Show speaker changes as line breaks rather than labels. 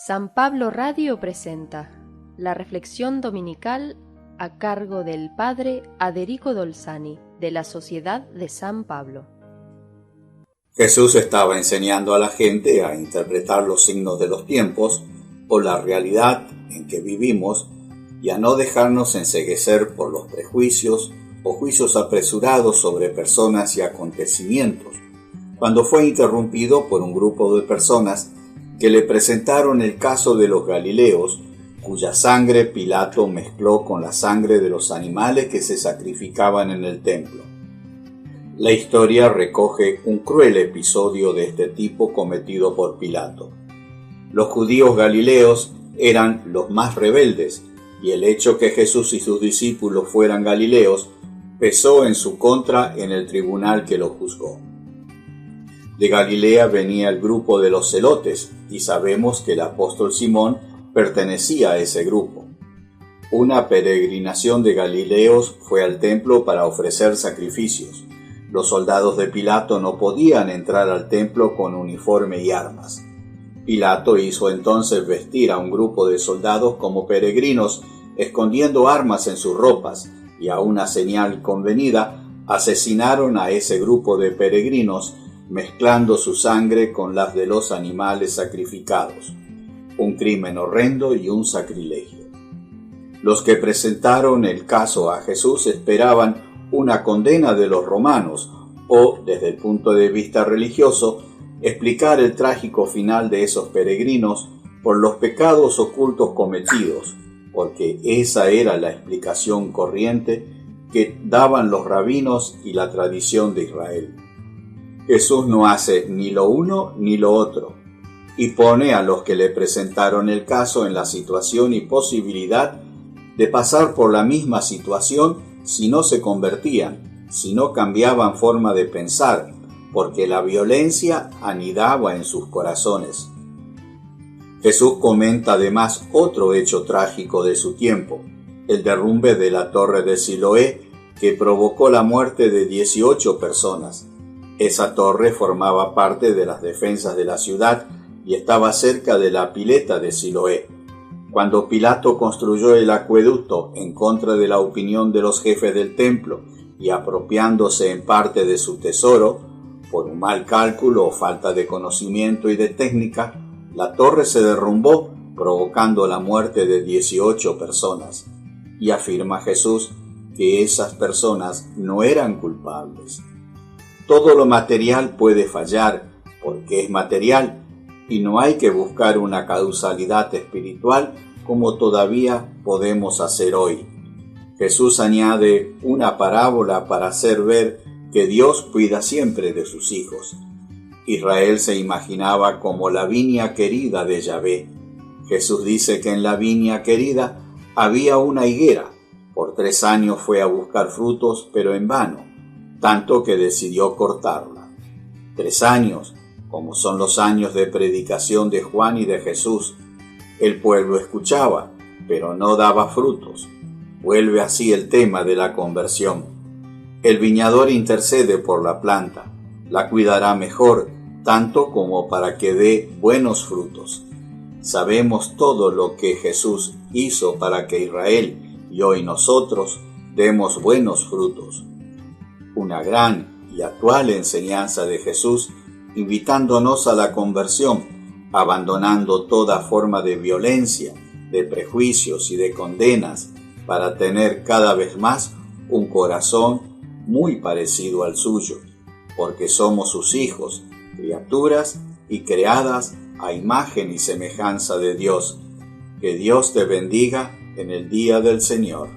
San Pablo Radio presenta la reflexión dominical a cargo del Padre Aderico Dolzani, de la Sociedad de San Pablo.
Jesús estaba enseñando a la gente a interpretar los signos de los tiempos o la realidad en que vivimos y a no dejarnos enceguecer por los prejuicios o juicios apresurados sobre personas y acontecimientos, cuando fue interrumpido por un grupo de personas que le presentaron el caso de los Galileos, cuya sangre Pilato mezcló con la sangre de los animales que se sacrificaban en el templo. La historia recoge un cruel episodio de este tipo cometido por Pilato. Los judíos galileos eran los más rebeldes, y el hecho que Jesús y sus discípulos fueran galileos pesó en su contra en el tribunal que lo juzgó. De Galilea venía el grupo de los celotes, y sabemos que el apóstol Simón pertenecía a ese grupo. Una peregrinación de galileos fue al templo para ofrecer sacrificios. Los soldados de Pilato no podían entrar al templo con uniforme y armas. Pilato hizo entonces vestir a un grupo de soldados como peregrinos, escondiendo armas en sus ropas, y a una señal convenida asesinaron a ese grupo de peregrinos, mezclando su sangre con las de los animales sacrificados. Un crimen horrendo y un sacrilegio. Los que presentaron el caso a Jesús esperaban una condena de los romanos o, desde el punto de vista religioso, explicar el trágico final de esos peregrinos por los pecados ocultos cometidos, porque esa era la explicación corriente que daban los rabinos y la tradición de Israel. Jesús no hace ni lo uno ni lo otro, y pone a los que le presentaron el caso en la situación y posibilidad de pasar por la misma situación si no se convertían, si no cambiaban forma de pensar, porque la violencia anidaba en sus corazones. Jesús comenta además otro hecho trágico de su tiempo, el derrumbe de la torre de Siloé, que provocó la muerte de 18 personas. Esa torre formaba parte de las defensas de la ciudad y estaba cerca de la pileta de Siloé. Cuando Pilato construyó el acueducto en contra de la opinión de los jefes del templo y apropiándose en parte de su tesoro, por un mal cálculo o falta de conocimiento y de técnica, la torre se derrumbó, provocando la muerte de 18 personas. Y afirma Jesús que esas personas no eran culpables. Todo lo material puede fallar porque es material y no hay que buscar una causalidad espiritual como todavía podemos hacer hoy. Jesús añade una parábola para hacer ver que Dios cuida siempre de sus hijos. Israel se imaginaba como la viña querida de Yahvé. Jesús dice que en la viña querida había una higuera. Por 3 años fue a buscar frutos, pero en vano, tanto que decidió cortarla. 3 años, como son los años de predicación de Juan y de Jesús. El pueblo escuchaba, pero no daba frutos. Vuelve así el tema de la conversión. El viñador intercede por la planta, la cuidará mejor, tanto como para que dé buenos frutos. Sabemos todo lo que Jesús hizo para que Israel y hoy nosotros demos buenos frutos. Una gran y actual enseñanza de Jesús invitándonos a la conversión, abandonando toda forma de violencia, de prejuicios y de condenas, para tener cada vez más un corazón muy parecido al suyo, porque somos sus hijos, criaturas y creadas a imagen y semejanza de Dios. Que Dios te bendiga en el día del Señor.